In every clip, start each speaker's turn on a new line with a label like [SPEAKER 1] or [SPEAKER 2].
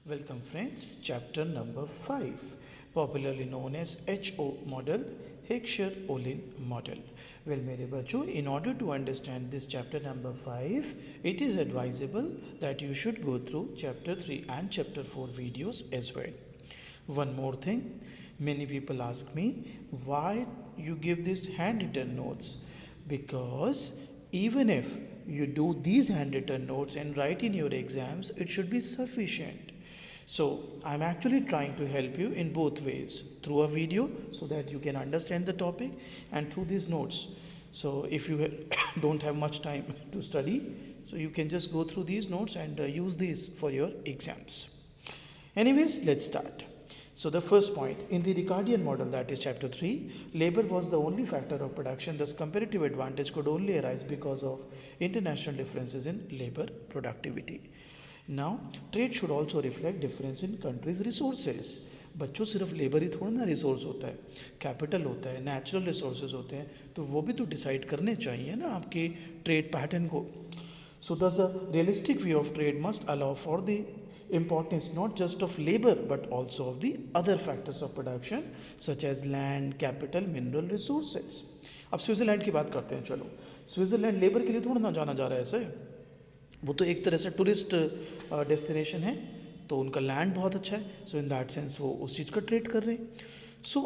[SPEAKER 1] Welcome friends, chapter number 5, popularly known as HO model, Heckscher-Ohlin model. Well, मेरे बच्चों, in order to understand this chapter number 5, it is advisable that you should go through chapter 3 and chapter 4 videos as well. One more thing, many people ask me, why you give these handwritten notes? Because even if you do these handwritten notes and write in your exams, it should be sufficient. So I'm actually trying to help you in both ways, through a video so that you can understand the topic, and through these notes. So if you don't have much time to study, so you can just go through these notes and use these for your exams. Anyways, let's start. So the first point, in the Ricardian model, that is chapter 3, labor was the only factor of production, thus comparative advantage could only arise because of international differences in labor productivity. Now, trade should also reflect difference in countries' resources. बच्चों सिर्फ labour ही थोड़ा ना resource होता है, capital होता है, natural resources होते हैं, तो वो भी तो डिसाइड करने चाहिए ना आपके ट्रेड पैटर्न को. So thus a realistic view of trade must allow for the importance not just of labor but also of the other factors of production such as land, capital, mineral resources. अब Switzerland की बात करते हैं. चलो, Switzerland labour के लिए थोड़ा ना जाना जा रहा है ऐसे, वो तो एक तरह से टूरिस्ट डेस्टिनेशन है, तो उनका लैंड बहुत अच्छा है. सो इन दैट सेंस वो उस चीज़ का ट्रेड कर रहे हैं. So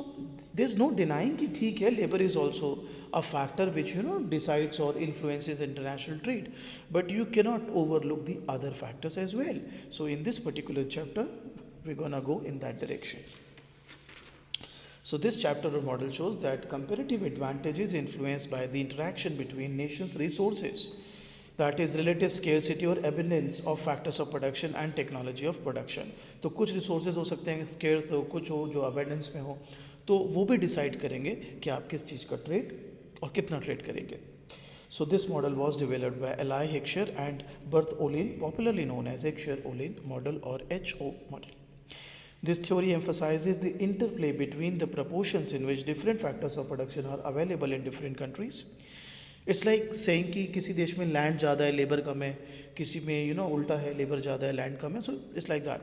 [SPEAKER 1] there is no denying कि ठीक है, labour is also a factor which decides और influences international trade, but you cannot overlook the other factors as well. So in this particular chapter we gonna go in that direction. So this chapter or model shows that comparative advantage is influenced by the interaction between nations' resources, that is relative scarcity or abundance of factors of production and technology of production. तो कुछ resources हो सकते हैं scarce हो, कुछ हो जो abundance में हो, तो वो भी decide करेंगे कि आप किस चीज़ का trade और कितना trade करेंगे. So this model was developed by Eli Heckscher and Bert Ohlin, popularly known as Heckscher-Ohlin model or HO model. This theory emphasizes the interplay between the proportions in which different factors of production are available in different countries. It's like saying कि किसी देश में land ज़्यादा है, labour कम है, किसी में उल्टा है, लेबर ज़्यादा है, लैंड कम है. So it's like that.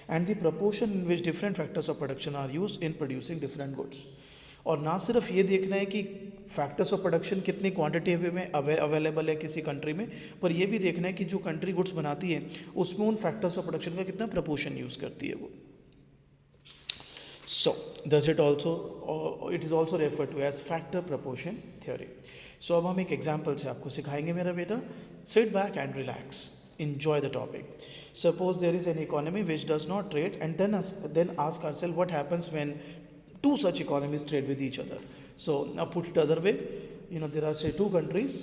[SPEAKER 1] And the proportion in which different factors of production are use in producing different goods. और ना सिर्फ ये देखना है कि फैक्टर्स ऑफ प्रोडक्शन कितनी क्वांटिटी में अवेलेबल है किसी कंट्री में, पर ये भी देखना है कि जो कंट्री गुड्स बनाती है उसमें उन फैक्टर्स ऑफ प्रोडक्शन का कितना प्रपोर्शन यूज़ करती है वो. So, thus it is also referred to as factor proportion theory. So अब हम एक एग्जाम्पल से आपको सिखाएंगे मेरा बेटा. Sit back and relax. Enjoy the topic. Suppose there is an economy which does not trade, and then ask ourselves what happens when two such economies trade with each other. So now put it other way. There are say two countries,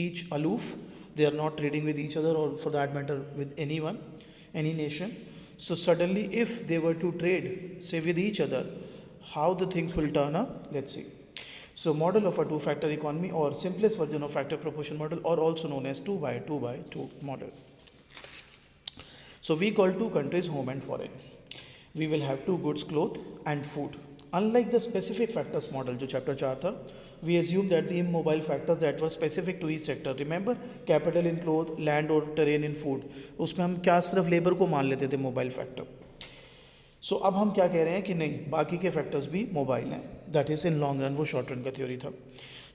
[SPEAKER 1] each aloof. They are not trading with each other, or for that matter with anyone, any nation. So suddenly if they were to trade, say with each other, how the things will turn up, let's see. So model of a two-factor economy, or simplest version of factor proportion model, or also known as 2 by 2 by 2 model. So we call two countries home and foreign. We will have two goods, cloth and food. Unlike the specific factors model जो chapter 4 था, we assume that the immobile factors that were specific to each sector, remember capital in cloth, land और terrain in food, उसमें हम क्या सिर्फ labour को मान लेते थे मोबाइल फैक्टर. सो अब हम क्या कह रहे हैं कि नहीं, बाकी के फैक्टर्स भी मोबाइल हैं. That is in long run, वो शॉर्ट रन का थ्योरी था.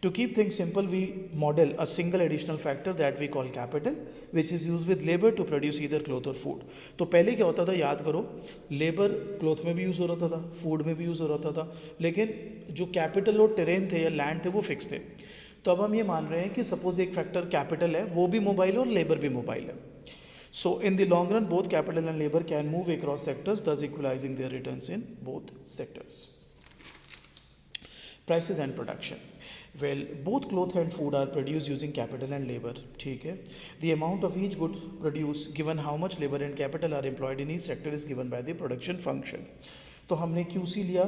[SPEAKER 1] To keep things simple we model a single additional factor that we call capital which is use with labour to produce either cloth or food. तो पहले क्या होता था, याद करो, लेबर क्लोथ में भी यूज़ हो रहा था, फूड में भी यूज़ हो रहा था, लेकिन जो कैपिटल और टेरेन थे या लैंड थे वो फिक्स थे. तो अब हम ये मान रहे हैं कि सपोज एक फैक्टर कैपिटल है, वो भी मोबाइल और लेबर भी मोबाइल है. So in the long run, both capital and labor can move across sectors, thus equalizing their returns in both sectors. Prices and production. Well, both cloth and food are produced using capital and labor. ठीक है. The amount of each good produced, given how much labor and capital are employed in each sector, is given by the production function. तो हमने QC लिया,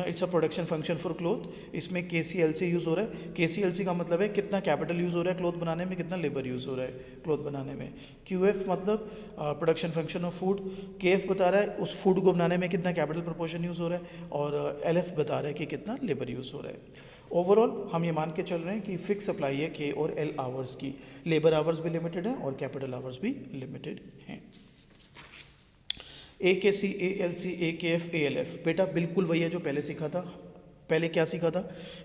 [SPEAKER 1] it's a production function for cloth. इसमें KCLC use हो रहा है. KCLC का मतलब है कितना कैपिटल यूज़ हो रहा है क्लोथ बनाने में, कितना लेबर यूज़ हो रहा है क्लोथ बनाने में. QF मतलब production function of food. KF बता रहा है उस फूड को बनाने में कितना कैपिटल प्रोपोर्शन यूज़ हो रहा है, और LF बता रहा है कि कितना लेबर यूज़ हो रहा है. ओवरऑल हम ये मान के चल रहे हैं कि फिक्स सप्लाई है K और L आवर्स की. लेबर आवर्स भी लिमिटेड है और कैपिटल आवर्स भी लिमिटेड हैं. AKC, ALC, AKF, ALF, बेटा बिल्कुल वही है जो पहले सीखा था। पहले क्या सीखा था,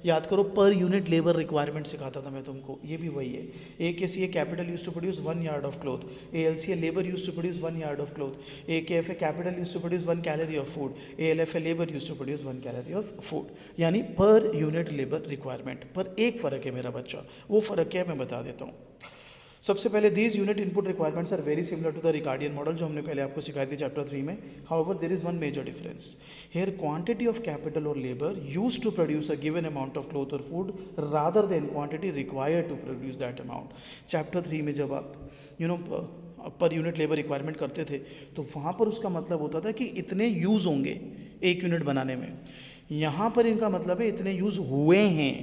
[SPEAKER 1] याद करो, पर यूनिट लेबर रिक्वायरमेंट सिखाता था मैं तुमको, ये भी वही है। AKC है capital use to produce 1 yard of cloth, ALC है labour use to produce 1 yard of cloth, AKF है capital use to produce 1 calorie of food, ALF है labour use to produce 1 calorie of food, यानी per unit labour requirement. पर एक फ़र्क है मेरा बच्चा, वो फ़र्क क्या है मैं बता देता हूँ। सबसे पहले these unit input requirements are very similar to the Ricardian model जो हमने पहले आपको सिखाई थी चैप्टर 3 में। However there is one major difference here, quantity of capital और labour used to produce a given amount of cloth और food rather than quantity required to produce that amount. Chapter 3 में जब आप पर यूनिट लेबर रिक्वायरमेंट करते थे तो वहाँ पर उसका मतलब होता था कि इतने यूज़ होंगे एक यूनिट बनाने में। यहाँ पर इनका मतलब है इतने यूज़ हुए हैं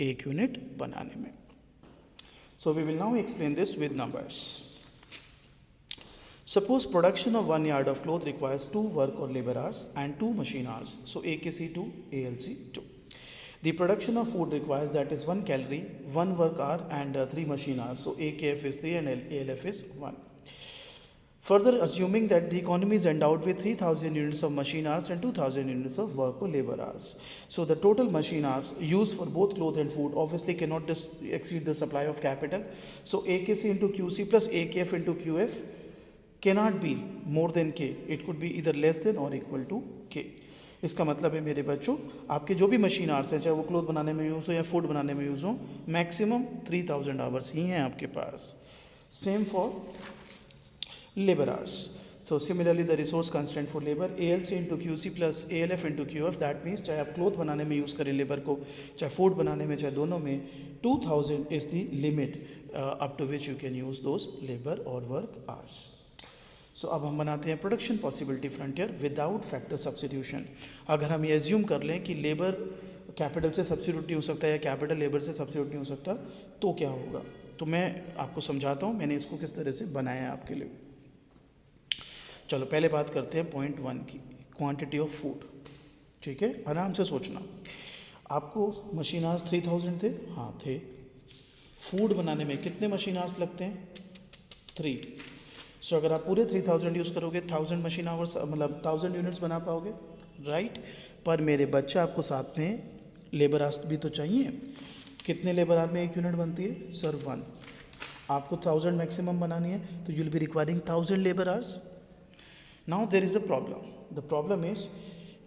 [SPEAKER 1] एक यूनिट बनाने में। So we will now explain this with numbers. Suppose production of 1 yard of cloth requires 2 work or labor hours and 2 machine hours. So AKC 2, ALC 2. The production of food requires that is 1 calorie, 1 work hour and 3 machine hours. So AKF is 3 and ALF is 1. Further, assuming that the economy is endowed with 3000 units of machine hours and 2000 units of work or labor hours. So the total machine hours used for both cloth and food obviously cannot exceed the supply of capital. So AKC into QC plus AKF into QF cannot be more than K. It could be either less than or equal to K. इसका मतलब है मेरे बच्चों, आपके जो भी machine hours हैं, चाहे वो क्लोथ बनाने में यूज़ हो या फूड बनाने में यूज़ हो, मैक्सिमम 3000 आवर्स ही हैं आपके पास। Same for labor hours. So similarly the resource constant for labor ALC into QC plus ALF into QF, that means चाहे आप क्लोथ बनाने में यूज़ करें लेबर को, चाहे फूड बनाने में, चाहे दोनों में, 2000 is the limit up to which you can use those labor or work hours. So अब हम बनाते हैं production possibility frontier without factor substitution. अगर हम ये एज्यूम कर लें कि लेबर कैपिटल से सब्सिट्यूट नहीं हो सकता या कैपिटल लेबर से सब्सिट्यूट नहीं हो सकता, तो क्या होगा, तो मैं आपको समझाता हूँ मैंने इसको किस तरह से बनाया है आपके लिए। चलो पहले बात करते हैं पॉइंट 1 की, क्वांटिटी ऑफ फूड। ठीक है, आराम से सोचना। आपको मशीन आवर्स 3000 थे, हाँ थे। फूड बनाने में कितने मशीन आवर्स लगते हैं, 3। सो अगर आप पूरे 3000 यूज़ करोगे 1000 मशीन आवर्स, मतलब 1000 यूनिट्स बना पाओगे, राइट। पर मेरे बच्चे आपको साथ में लेबर आवर्स भी तो चाहिए। कितने लेबर आवर में एक यूनिट बनती है, सर 1। आपको 1000 मैक्सिमम बनानी है तो you will be requiring 1000 labour hours. Now there is a problem. The problem is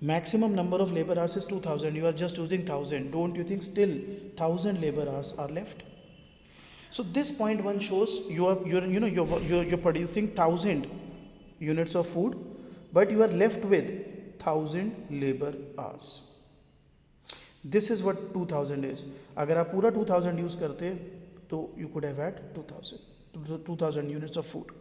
[SPEAKER 1] maximum number of labor hours is 2000. You are just using 1000. Don't you think still 1000 labor hours are left? So this point 1 shows you're producing 1000 units of food, but you are left with 1000 labor hours. This is what 2000 is. अगर आप पूरा 2000 use करते तो you could have had 2000 units of food.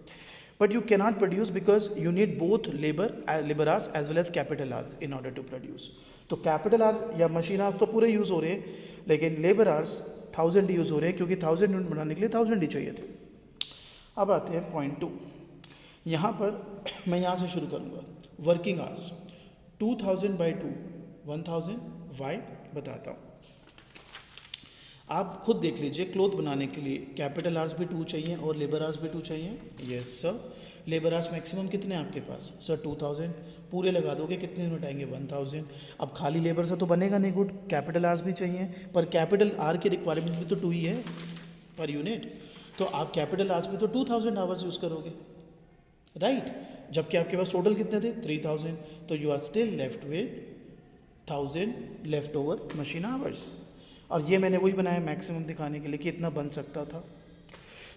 [SPEAKER 1] But you cannot produce because you need both labor hours as well as capital hours in order to produce. तो capital hour या machine hours तो पूरे use हो रहे हैं, लेकिन labor hours 1000 use हो रहे हैं क्योंकि 1000 यूनिट बनाने के लिए 1000 ही चाहिए थे। अब आते हैं पॉइंट 2। यहाँ पर मैं यहाँ से शुरू करूँगा। वर्किंग आवर्स 2000 by 2 1000, वाई बताता हूँ। आप खुद देख लीजिए, क्लोथ बनाने के लिए कैपिटल आवर्स भी 2 चाहिए और लेबर आवर्स भी 2 चाहिए। Yes sir. Labour hours maximum कितने हैं आपके पास, सर 2000। पूरे लगा दोगे कितने यूनिट आएंगे, 1000। अब खाली लेबर से तो बनेगा नहीं गुड, कैपिटल आवर्स भी चाहिए, पर कैपिटल आर की रिक्वायरमेंट भी तो 2 ही है पर यूनिट, तो आप कैपिटल आवर्स भी तो 2000 आवर्स यूज़ करोगे, राइट। जबकि आपके पास टोटल कितने थे, 3000। तो you are still left with 1000 left over machine hours. और ये मैंने वही बनाया मैक्सिमम दिखाने के लिए कि इतना बन सकता था।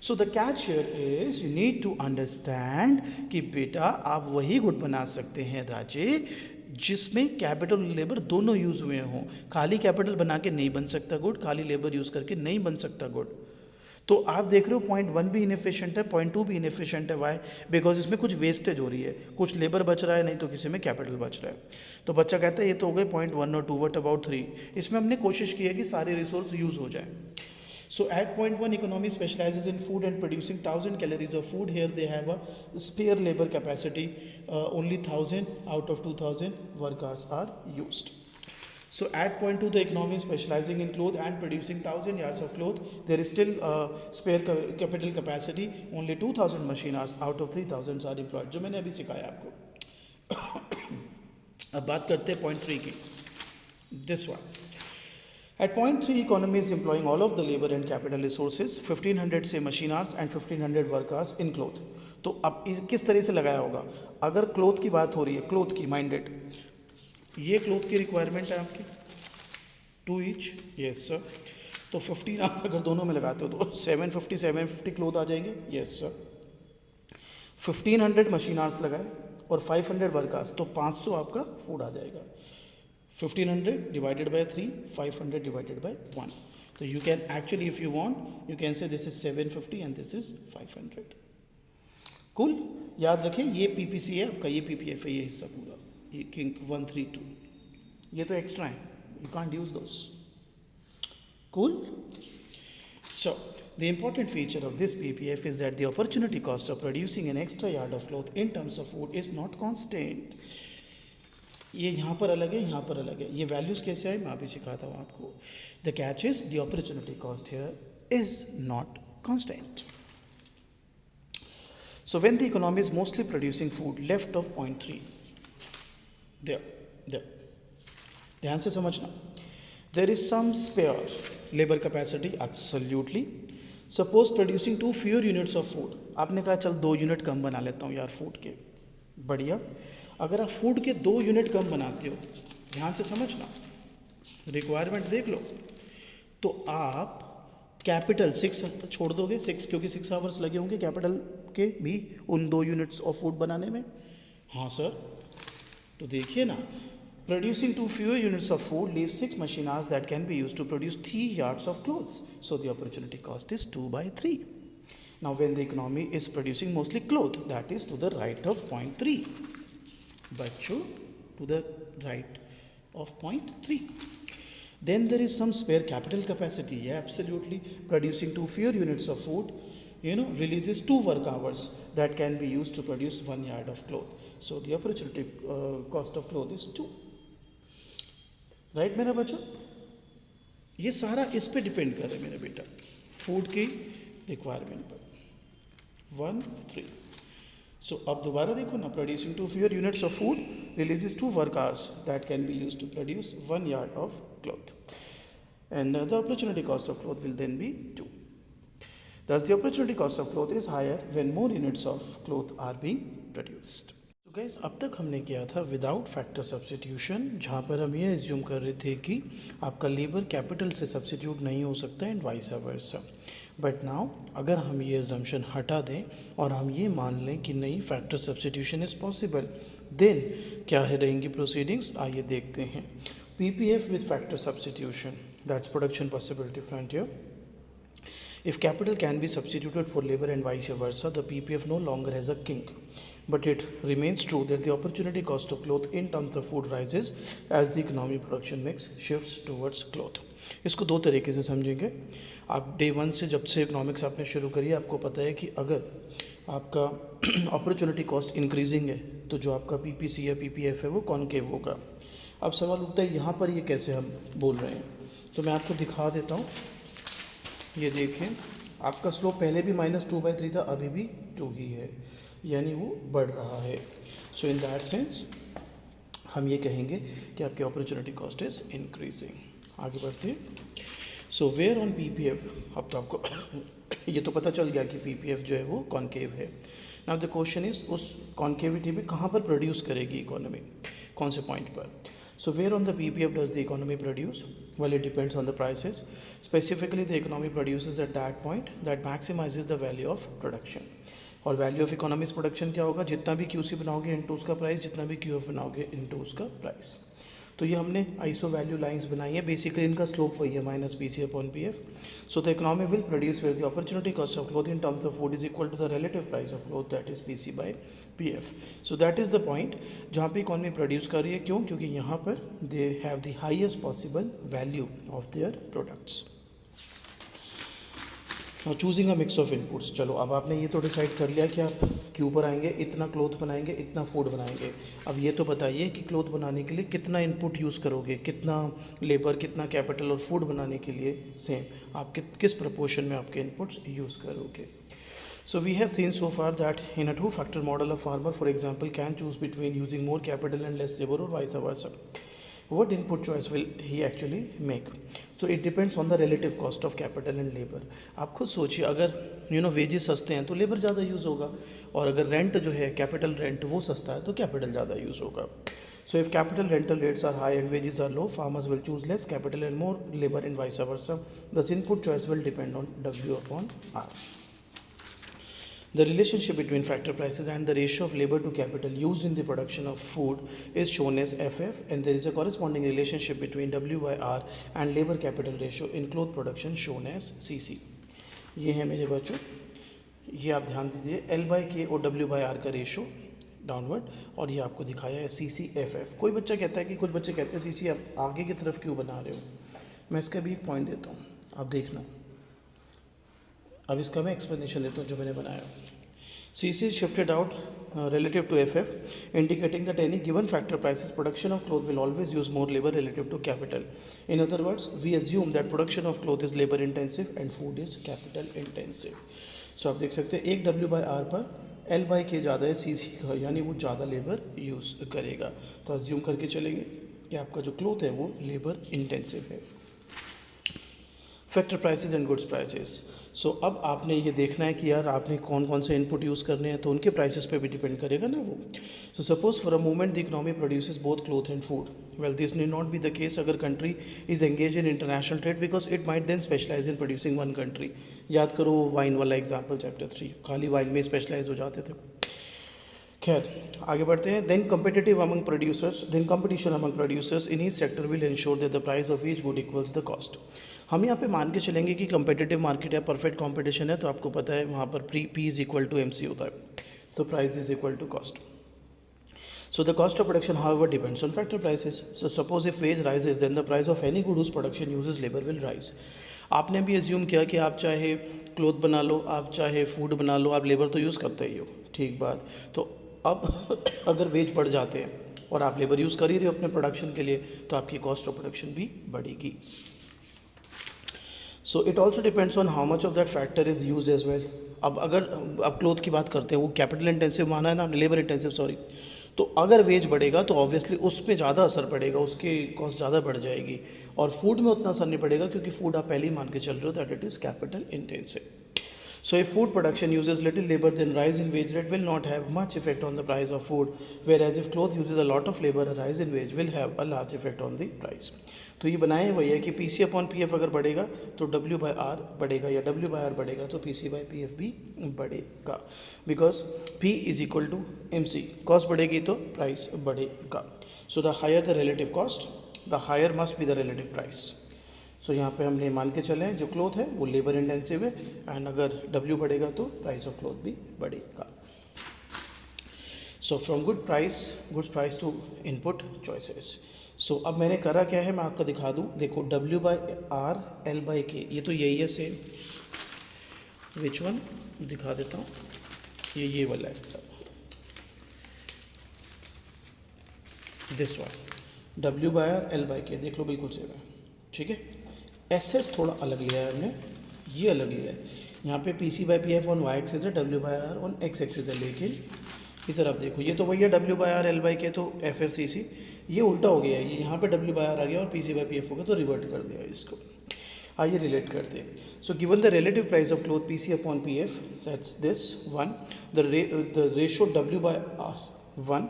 [SPEAKER 1] So the catch here is you need to understand कि बेटा आप वही गुड बना सकते हैं राजे जिसमें कैपिटल लेबर दोनों यूज़ हुए हों। खाली कैपिटल बना के नहीं बन सकता गुड, खाली लेबर यूज़ करके नहीं बन सकता गुड। तो आप देख रहे हो पॉइंट 1 भी इनएफिशिएंट है, पॉइंट 2 भी इनएफिशिएंट है। वाई? बिकॉज इसमें कुछ वेस्टेज हो रही है, कुछ लेबर बच रहा है, नहीं तो किसी में कैपिटल बच रहा है। तो बच्चा कहता है ये तो हो गए पॉइंट 1 और 2, वट अबाउट 3? इसमें हमने कोशिश की है कि सारे रिसोर्स यूज़ हो जाए। So at point 1, economy specializes in food and producing 1000 calories of food. Here they have a spare labor capacity, only 1000 out of 2000 work hours are used. So at point 2, the economy is specializing in cloth and producing 1000 yards of cloth. There is still spare capital capacity, only 2000 machine hours out of 3000 are employed. जो मैंने अभी सिखाया आपको, अब बात करते हैं point 3 की, this one. At point 3, economy is employing all of the labor and capital resources, 1500 से machine hours and 1500 work hours in cloth। तो अब किस तरह से लगाया होगा? अगर क्लोथ की बात हो रही है, क्लोथ की माइंडेड, ये क्लोथ की रिक्वायरमेंट है आपकी 2 ईच, यस सर। तो 15 आप अगर दोनों में लगाते हो तो 750 क्लोथ आ जाएंगे, यस सर। 1500 मशीन आवर्स लगाए और 500 वर्क आवर्स, तो 500 आपका फूड आ जाएगा। 1500 divided by 3, 500 divided by 1. So you can actually, if you want, you can say this is 750 and this is 500. Cool? याद रखें ये PPC है आपका, ये PPF है, ये हिस्सा पूरा, ये किंक 132, ये तो एक्स्ट्रा है, you can't use those. Cool? So the important feature of this PPF is that the opportunity cost of producing an extra yard of cloth in terms of food is not constant. ये यहाँ पर अलग है, यहाँ पर अलग है, ये वैल्यूज़ कैसे आए मैं अभी सिखाता हूँ आपको। The catch is the opportunity cost here is not constant. So when the economy is mostly producing food left of point 3, ध्यान से समझना, there is some spare labour capacity, absolutely. Suppose producing 2 fewer units of food, आपने कहा चल 2 unit कम बना लेता हूँ यार फूड के, बढ़िया। अगर आप फूड के 2 यूनिट कम बनाते हो, ध्यान से समझना, रिक्वायरमेंट देख लो, तो आप कैपिटल 6 छोड़ दोगे, 6 क्योंकि 6 आवर्स लगे होंगे कैपिटल के भी उन 2 यूनिट्स ऑफ फूड बनाने में। हाँ सर, तो देखिए ना, producing 2 fewer units of food leave 6 machine hours that can be used to produce 3 yards of clothes. So the opportunity cost is 2/3. Now when the economy is producing mostly cloth, that is to the right of point 3. Bacho, to the right of point 3. Then there is some spare capital capacity. Yeah, absolutely. Producing 2 fewer units of food, releases 2 work hours that can be used to produce 1 yard of cloth. So the opportunity cost of cloth is 2. Right मेरा बच्चा? ये सारा इस पे depend कर रहा है मेरा बेटा, फूड की रिक्वायरमेंट पर। 1, 3. So अब दोबारा देखो ना, producing 2 fewer units of food releases 2 work hours that can be used to produce 1 yard of cloth, and the opportunity cost of cloth will then be 2. Thus the opportunity cost of cloth is higher when more units of cloth are being produced. तो gas अब तक हमने किया था without factor substitution, जहाँ पर हम ये एज्यूम कर रहे थे कि आपका लेबर कैपिटल से सब्स्टिट्यूट नहीं हो सकता and vice versa. But now अगर हम ये एजम्पशन हटा दें और हम ये मान लें कि नहीं factor substitution is possible, then क्या है रहेंगी प्रोसीडिंग्स, आइए देखते हैं। PPF with factor substitution, that's production possibility frontier. If capital can be substituted for labor and vice versa, the PPF no longer has a kink. But it remains true that the opportunity cost of cloth in terms of food rises as the economy production mix shifts towards cloth. इसको 2 तरीके से समझेंगे आप। Day 1 से जब से economics आपने शुरू करी, आपको पता है कि अगर आपका अपॉर्चुनिटी कॉस्ट इंक्रीजिंग है तो जो आपका PPC या PPF है वो कॉनकेव होगा। अब सवाल उठता है यहाँ पर ये कैसे हम बोल रहे हैं, तो मैं आपको दिखा देता हूँ। ये देखें, आपका स्लोप पहले भी -2/3 था, अभी भी 2 ही है, यानी वो बढ़ रहा है। सो इन दैट सेंस हम ये कहेंगे कि आपकी अपॉर्चुनिटी कॉस्ट इज इंक्रीजिंग। आगे बढ़ते हैं। सो वेयर ऑन PPF, अब तो आपको ये तो पता चल गया कि PPF जो है वो कॉनकेव है। नाउ द क्वेश्चन इज उस कॉनकेविटी में कहाँ पर प्रोड्यूस करेगी इकोनॉमी, कौन से पॉइंट पर। So where on the PPF does the economy produce? Well, it depends on the prices. Specifically, the economy produces at that point that maximizes the value of production. और value of economics production क्या होगा, जितना भी QC बनाओगे into उसका price, जितना भी QF बनाओगे इनटू उसका प्राइस। तो ये हमने आइसो वैल्यू लाइंस बनाई है, बेसिकली इनका स्लोप वही है -PC/PF। So the economy will produce where the opportunity cost of cloth in terms of food is equal to the relative price of cloth, that is PC/PF। So that is the point जहाँ पे economy produce कर रही है। क्यों? क्योंकि यहाँ पर they have the highest possible value of their products. और choosing a mix of inputs, चलो अब आपने ये तो डिसाइड कर लिया कि आप क्यू पर आएंगे, इतना क्लोथ बनाएंगे, इतना फूड बनाएंगे। अब ये तो बताइए कि क्लोथ बनाने के लिए कितना इनपुट यूज़ करोगे, कितना लेबर, कितना कैपिटल, और फूड बनाने के लिए सेम आप किस प्रपोर्शन में आपके इनपुट्स यूज़ करोगे। So we have seen so far that in a two-factor model, a farmer, for example, can choose between using more capital and less labor or vice versa. What input choice will he actually make? So it depends on the relative cost of capital and labor. आप खुद सोचिए, अगर wages सस्ते हैं तो labour ज़्यादा use होगा, और अगर रेंट जो है कैपिटल रेंट वो सस्ता है तो कैपिटल ज़्यादा यूज़ होगा. So if capital rental rates are high and wages are low, farmers will choose less capital and more labor and vice versa. Thus input choice will depend on W upon R. The relationship between factor prices and the ratio of labor to capital used in the production of food is shown as FF, and there is a corresponding relationship between W by R and labor capital ratio in cloth production shown as CC. ये है मेरे बच्चों, ये आप ध्यान दीजिए, L by K और W by R का रेशो डाउनवर्ड, और ये आपको दिखाया है CCFF. कोई बच्चा कहता है कि कुछ बच्चे कहते हैं CC आप आगे की तरफ क्यों बना रहे हो. मैं इसका भी एक पॉइंट देता हूँ, आप देखना. अब इसका मैं एक्सप्लेनेशन देता हूँ जो मैंने बनाया. CC is shifted out relative to FF, indicating that any given factor prices production of cloth will always use more labor relative to capital. In other words, we assume that production of cloth is labor intensive and food is capital intensive. So आप देख सकते हैं एक W by R पर L by K ज़्यादा है CC का, यानी वो ज़्यादा लेबर यूज़ करेगा. तो अज्यूम करके चलेंगे कि आपका जो क्लोथ है वो लेबर इंटेंसिव है. Factor prices and goods prices. So अब आपने ये देखना है कि यार आपने कौन कौन से इनपुट यूज़ करने हैं, तो उनके प्राइसेस पे भी डिपेंड करेगा ना वो. So suppose for a moment the economy produces both cloth and food. Well this need not be the case अगर country is engage in international trade, because it might then specialise in producing one country. याद करो wine वाला example chapter 3, खाली wine में specialise हो जाते थे. खैर आगे बढ़ते हैं. Then competition among producers in each sector will ensure that the price of each good equals the cost. हम यहाँ पे मान के चलेंगे कि competitive market या perfect competition है, तो आपको पता है वहाँ पर P is equal to MC होता है, so price is equal to cost. So the cost of production however depends on factor prices. So suppose if wage rises, then the price of any good whose production uses labor will rise. आपने भी assume किया कि आप चाहे cloth बना लो, आप चाहे food बना लो, आप लेबर तो यूज़ करते ही हो, ठीक बात. तो अब अगर वेज बढ़ जाते हैं और आप लेबर यूज़ कर ही रहे हो अपने प्रोडक्शन के लिए, तो आपकी कॉस्ट ऑफ प्रोडक्शन भी बढ़ेगी. So it also depends on how much of that factor is use as well. अब अगर आप क्लोथ की बात करते हैं, वो कैपिटल इंटेंसिव माना है ना, लेबर इंटेंसिव सॉरी. तो अगर वेज बढ़ेगा तो ऑब्वियसली उस पर ज़्यादा असर पड़ेगा, उसकी कॉस्ट ज़्यादा बढ़ जाएगी. और फूड में उतना असर नहीं पड़ेगा क्योंकि फूड आप पहले ही मान के चल रहे हो that it is capital intensive. So if food production uses little labor, then rise in wage rate will not have much effect on the price of food, whereas if cloth uses a lot of labor, a rise in wage will have a large effect on the price. तो ये बनाए वही है कि PC upon PF अगर बढ़ेगा तो W by R बढ़ेगा, या W by R बढ़ेगा तो PC by PF भी बढ़ेगा, because P is equal to MC. Cost बढ़ेगी तो प्राइस बढ़ेगा. So the higher the relative cost, the higher must be the relative price. सो यहाँ पे हमने मान के चले जो क्लोथ है वो लेबर इंटेंसिव है, एंड अगर W बढ़ेगा तो प्राइस ऑफ क्लोथ भी बढ़ेगा. So from goods price to input choices. So अब मैंने करा क्या है, मैं आपको दिखा दूँ. देखो W by R L by K, ये तो यही है सेम. विच वन दिखा देता हूँ, ये वाला है, this one. W by R L by K देख लो बिल्कुल सेम है, ठीक है. SS थोड़ा अलग लिया है हमने, ये अलग लिया है. यहाँ पे PC by PF on Y axis है, W by R on X axis है, लेकिन इधर आप देखो ये तो वही है W by R L by K, तो FFCC ये उल्टा हो गया है. ये यहाँ पे W by R आ गया और PC by PF हो गया, तो रिवर्ट कर दिया इसको. आइए रिलेट करते हैं. So given the relative price of cloth PC upon PF, that's this one. The ratio W by R 1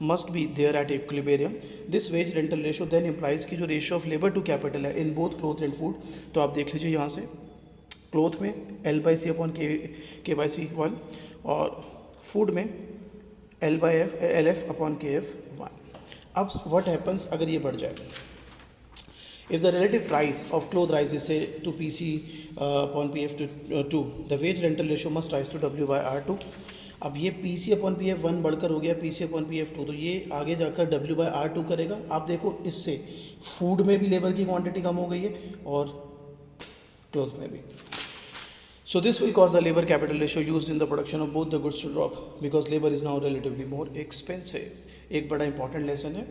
[SPEAKER 1] must be there at equilibrium. This wage rental ratio then implies कि जो ratio of labour to capital है in both cloth and food. तो आप देख लीजिए यहाँ से cloth में L by C upon K by C 1, और फूड में LF अपॉन KF 1. अब व्हाट हैपन्स अगर ये बढ़ जाए, if the relative price of cloth rises say to PC upon PF to 2, the wage rental ratio must rise to W by R 2. अब ये PC upon PF 1 बढ़कर हो गया PC अपॉन PF 2, तो ये आगे जाकर W by R 2 करेगा. आप देखो इससे फूड में भी लेबर की क्वांटिटी कम हो गई है और क्लोथ में भी. So this will cause the labor capital ratio used in the production of both the goods to drop because labor is now relatively more expensive. एक बड़ा important lesson है.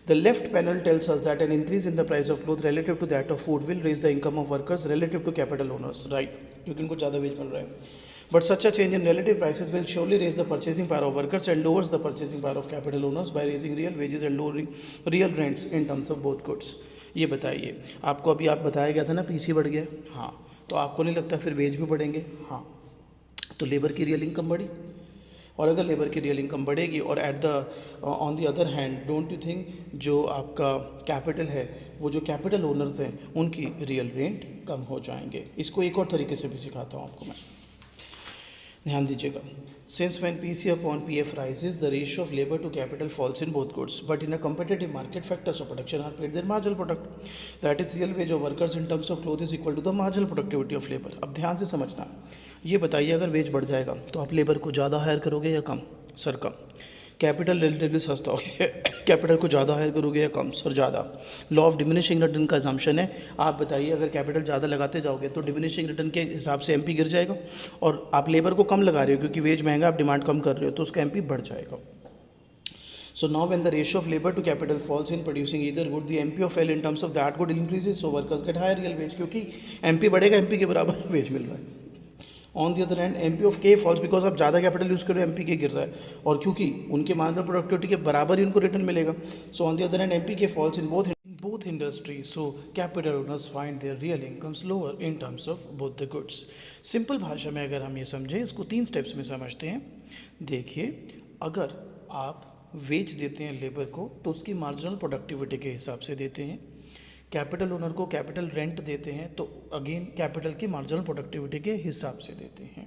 [SPEAKER 1] The left panel tells us that an increase in the price of cloth relative to that of food will raise the income of workers relative to capital owners, right? क्योंकि उनको ज़्यादा veg मिल रहा है. But such a change in relative prices will surely raise the purchasing power of workers and lowers the purchasing power of capital owners by raising real wages and lowering real rents in terms of both goods. ये बताइए, आपको अभी आप बताया गया था ना PC बढ़ गया, हाँ, तो आपको नहीं लगता फिर वेज भी बढ़ेंगे? हाँ, तो लेबर की रियल इनकम बढ़ी, और अगर लेबर की रियल इनकम बढ़ेगी और at the on the other hand don't you think जो आपका कैपिटल है, वो जो कैपिटल ओनर्स हैं उनकी रियल रेंट कम हो जाएंगे. इसको एक और तरीके से भी सिखाता हूँ आपको मैं, ध्यान दीजिएगा. Since when PC upon PF rises the ratio of labour to capital falls in both goods but in a competitive market factors of production are paid their marginal product, that is real wage of workers in terms of cloth is equal to the marginal productivity of labor. अब ध्यान से समझना, ये बताइए अगर veg बढ़ जाएगा तो आप लेबर को ज़्यादा हायर करोगे या कम? सर कम. कैपिटल रिलेटिवली सस्ता हो गया, कैपिटल को ज़्यादा हायर करोगे या कम? सर ज़्यादा. लॉ ऑफ डिमिनिशिंग रिटर्न का अजम्पशन है, आप बताइए अगर कैपिटल ज़्यादा लगाते जाओगे तो डिमिनिशिंग रिटर्न के हिसाब से एमपी गिर जाएगा, और आप लेबर को कम लगा रहे हो क्योंकि वेज महंगा, आप डिमांड कम कर रहे हो तो उसका एमपी बढ़ जाएगा. So now when the ratio of labor to capital falls in producing either good, the MP of L in terms of that good increases, so workers get higher real wage, क्योंकि MP बढ़ेगा, MP के बराबर veg मिल रहा है. On the other hand MP of K falls because आप ज़्यादा capital use कर रहे हो, MP के गिर रहा है, और क्योंकि उनके मार्जिनल प्रोडक्टिविटी के बराबर ही उनको रिटर्न मिलेगा. So on the other hand MP के falls in both industries, so capital owners find their real incomes lower in terms of both the goods. Simple भाषा में अगर हम ये समझें, इसको 3 स्टेप्स में समझते हैं. देखिए, अगर आप वेज देते हैं लेबर को तो उसकी मार्जिनल प्रोडक्टिविटी के हिसाब से देते हैं. कैपिटल ओनर को कैपिटल रेंट देते हैं तो अगेन कैपिटल की मार्जिनल प्रोडक्टिविटी के हिसाब से देते हैं.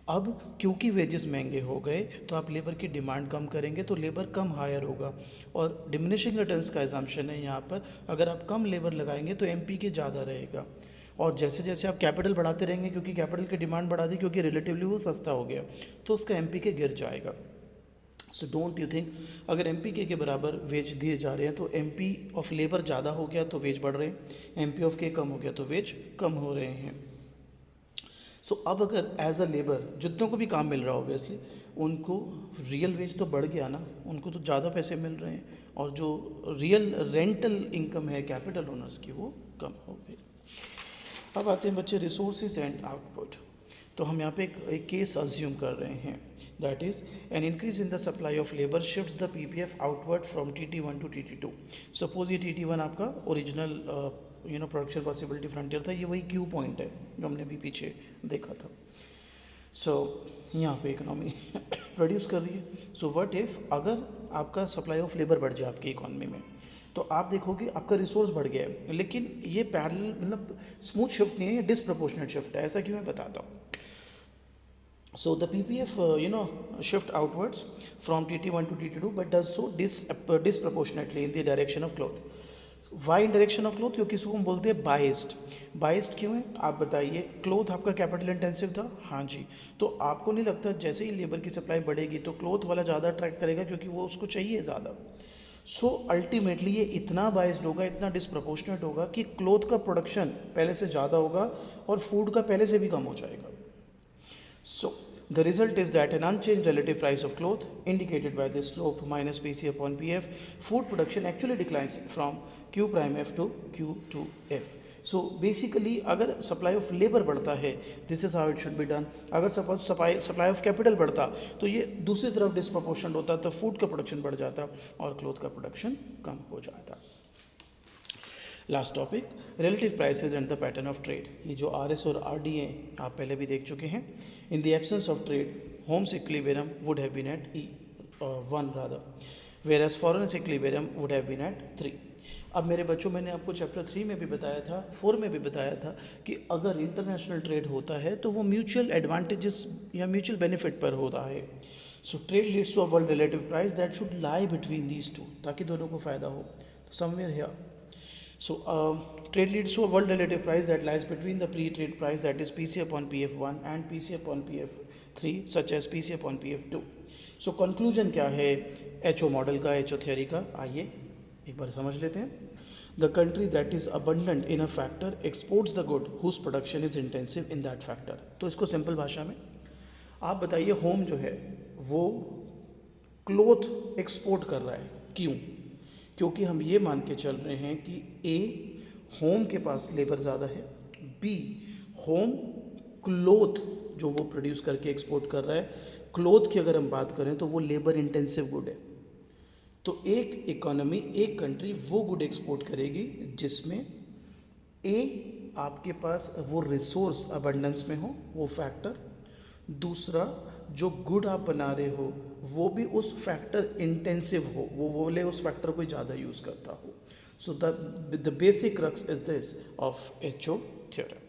[SPEAKER 1] अब क्योंकि वेजेस महंगे हो गए तो आप लेबर की डिमांड कम करेंगे तो लेबर कम हायर होगा, और डिमिनिशिंग रिटर्न्स का एजम्पशन है यहाँ पर, अगर आप कम लेबर लगाएंगे तो एमपी के ज़्यादा रहेगा, और जैसे जैसे आप कैपिटल बढ़ाते रहेंगे क्योंकि कैपिटल की डिमांड बढ़ा दी क्योंकि रिलेटिवली वो सस्ता हो गया तो उसका एमपी के गिर जाएगा. सो डोंट यू थिंक अगर एम पी के बराबर वेज दिए जा रहे हैं तो एम पी ऑफ लेबर ज़्यादा हो गया तो वेज बढ़ रहे हैं, एम पी ऑफ के कम हो गया तो वेज कम हो रहे हैं. सो अब अगर एज अ लेबर जितनों को भी काम मिल रहा है ऑब्वियसली उनको रियल वेज तो बढ़ गया ना, उनको तो ज़्यादा पैसे मिल रहे हैं, और जो रियल रेंटल इनकम है कैपिटल ओनर्स की वो कम हो गई. अब आते हैं बच्चे रिसोर्सेज एंड आउटपुट. तो हम यहाँ पे एक केस अज्यूम कर रहे हैं, that is an increase in the supply of labour shifts the PPF outward from TT1 to TT2. Suppose ये TT1 आपका ओरिजिनल प्रोडक्शन पॉसिबिलिटी फ्रंटियर था, ये वही क्यू पॉइंट है जो हमने अभी पीछे देखा था. सो यहाँ पे इकोनॉमी प्रोड्यूस कर रही है. सो व्हाट इफ़ अगर आपका सप्लाई ऑफ लेबर बढ़ जाए आपकी इकोनॉमी में, तो आप देखोगे आपका रिसोर्स बढ़ गया है, लेकिन ये पैरेलल मतलब स्मूथ शिफ्ट नहीं है, ये डिसप्रपोर्शनेट शिफ्ट है. ऐसा क्यों मैं बताता हूँ. So the PPF shift outwards from TT1 to TT2 but does so disproportionately in the direction of cloth. Why in direction of cloth? क्योंकि इसको हम बोलते हैं बाइस्ड. बाइस्ड क्यों है आप बताइए. क्लोथ आपका कैपिटल इंटेंसिव था, हाँ जी, तो आपको नहीं लगता जैसे ही लेबर की सप्लाई बढ़ेगी तो क्लोथ वाला ज़्यादा अट्रैक्ट करेगा क्योंकि वो उसको चाहिए ज़्यादा. सो अल्टीमेटली ये इतना बाइस्ड होगा, इतना डिसप्रपोर्शनेट होगा कि क्लोथ का प्रोडक्शन पहले से ज़्यादा होगा और फूड का पहले से भी कम हो जाएगा. So the result is that an unchanged relative price of cloth indicated by this slope minus PC upon PF, food production actually declines from Q prime F to Q to F. So basically अगर supply of labor बढ़ता है, this is how it should be done. अगर suppose supply of capital बढ़ता तो ये दूसरी तरफ disproportionate होता तो फूड का प्रोडक्शन बढ़ जाता और क्लोथ का प्रोडक्शन कम हो जाता. Last topic relative prices and the pattern of trade. ये जो RS और RD हैं आप पहले भी देख चुके हैं. In the absence of trade home's equilibrium would have been at E1 rather, whereas foreign equilibrium would have been at 3. अब मेरे बच्चों मैंने आपको चैप्टर 3 में भी बताया था, 4 में भी बताया था कि अगर इंटरनेशनल ट्रेड होता है तो वो म्यूचुअल एडवांटेजेस या म्यूचुअल बेनिफिट पर होता है. So trade leads to a world relative price that should lie between these two, ताकि दोनों को फ़ायदा हो. तो somewhere here. So trade leads to a world relative price that lies between the pre-trade price, that is PC upon PF1 and PC upon PF3 such as PC upon PF2. So conclusion क्या है HO model का, HO theory का, आइए एक बार समझ लेते हैं. The country that is abundant in a factor exports the good whose production is intensive in that factor. तो इसको सिंपल भाषा में आप बताइए, होम जो है वो क्लोथ एक्सपोर्ट कर रहा है, क्यों? क्योंकि हम ये मान के चल रहे हैं कि A होम के पास लेबर ज़्यादा है, B होम क्लोथ जो वो प्रोड्यूस करके एक्सपोर्ट कर रहा है। क्लोथ की अगर हम बात करें तो वो लेबर इंटेंसिव गुड है। तो एक इकोनॉमी, एक कंट्री वो गुड एक्सपोर्ट करेगी जिसमें ए आपके पास वो रिसोर्स अबंडेंस में हो, वो फैक्टर। दूसरा, जो गुड आप बना रहे हो वो भी उस फैक्टर इंटेंसिव हो, वो बोले उस फैक्टर को ज़्यादा यूज़ करता हो। So the basic crux is this of HO theorem.